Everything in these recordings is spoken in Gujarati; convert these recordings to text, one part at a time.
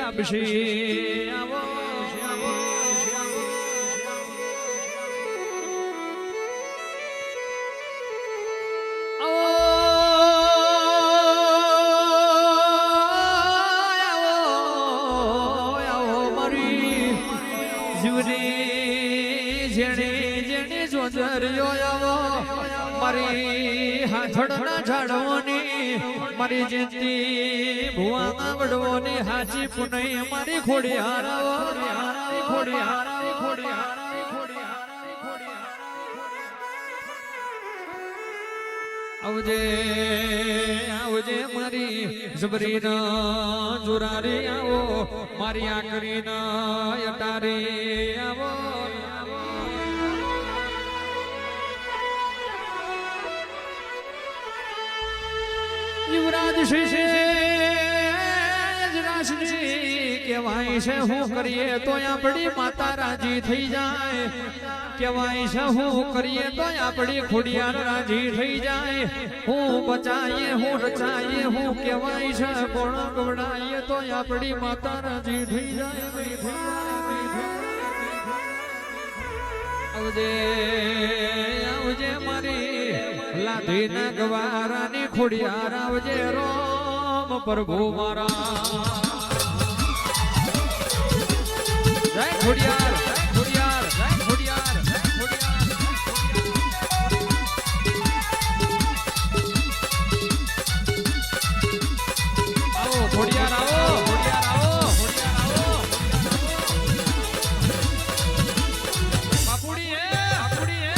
આપશે. આવો મારી હાથડના ઝાડવાની મારી જયંતી ભુવા વડવોની હાચી પુનઈ મારી ખોડી હારાવો ખોડી હારાવી ખોડી આવજે આવજે મારી જબરીના જોરારી આવો મારી આકરીના અટારી આવો. યુવરાજ શ્રી કહેવાય છે હું કરીએ તો આપણી માતા રાજી થઈ જાય. કહેવાય છે હું કરીએ તો આપણી ખોડિયાર રાજી થઈ જાય. હું બચાઈએ હું રચાઈએ હું કહેવાય છે કોણ ગવડાઈએ તો આપણી માતા રાજી થઈ જાય. આવજે આવજે મારી લાધી ના ગવારાની ખોડિયાર આવજે રોમ પ્રભુ મારા. જય ખોડિયાર જય ખોડિયાર જય ખોડિયાર જય ખોડિયાર. આવો ખોડિયાર આવો ખોડિયાર આવો ખોડિયાર આવો. બાપુડી હે બાપુડી હે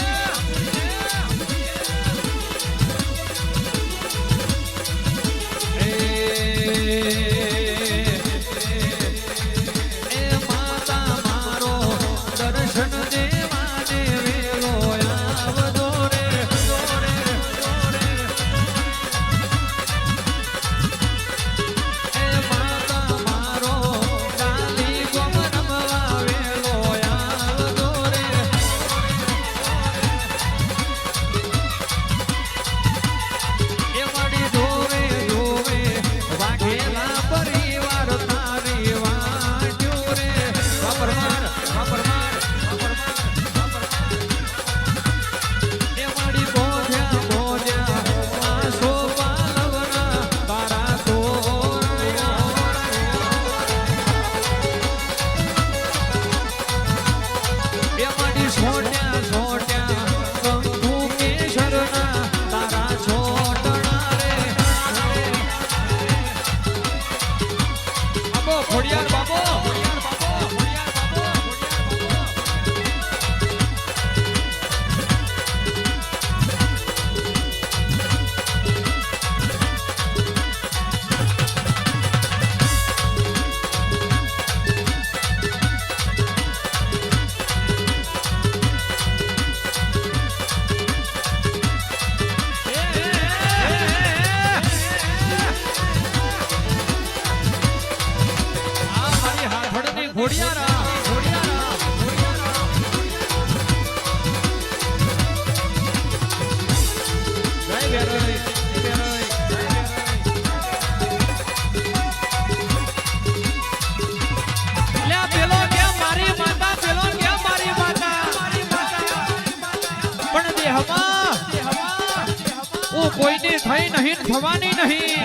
કોઈની થઈ નહીં થવાની નહીં.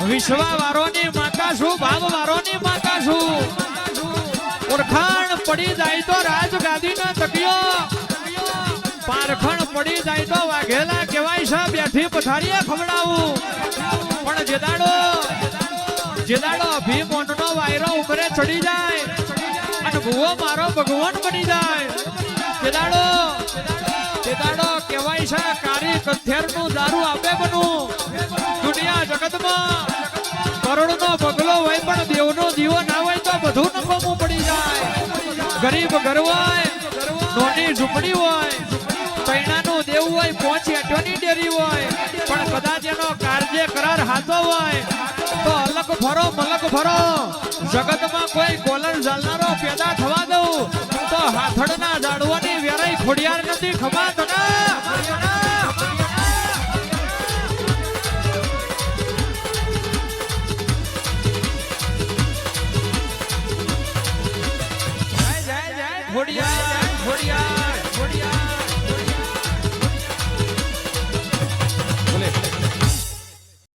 વિશ્વા વારોની માતા છું ભાવ વારોની માતા છું. ઓળખાણ પડી જાય તો રાજગાદીનો તકિયો, પારખણ પડી જાય તો વાઘેલા કહેવાય છે બેઠી પથારીએ ખવડાવું. પણ જેદાડો ભીમોનનો વાયરો ઉમરે ચડી જાય અને ભુવો મારો ભગવાન બની જાય. જેદાડો કહેવાય છે કારી કથેરનું દારૂ આપે બનું. દુનિયા જગતમાં કરોડનો બગલો હોય પણ દેવનો દીવો ના હોય તો બધું નફામું પડી જાય. ગરીબ ઘર હોય, નોની ઝૂંપડી હોય, પૈણાનું દેવું હોય, પોંચ એટોની ડેરી હોય, પણ કદાચ એનો કાર્ય કરાર હાથો હોય તો અલગ ફરો મલક ફરો. જગતમાં કોઈ કોલર ઝાલનારો પેદા થવા દઉં તો હાથડના ઝાડવાની વેરાઈ ખોડિયાર નથી ખબર તને. ખોડિયા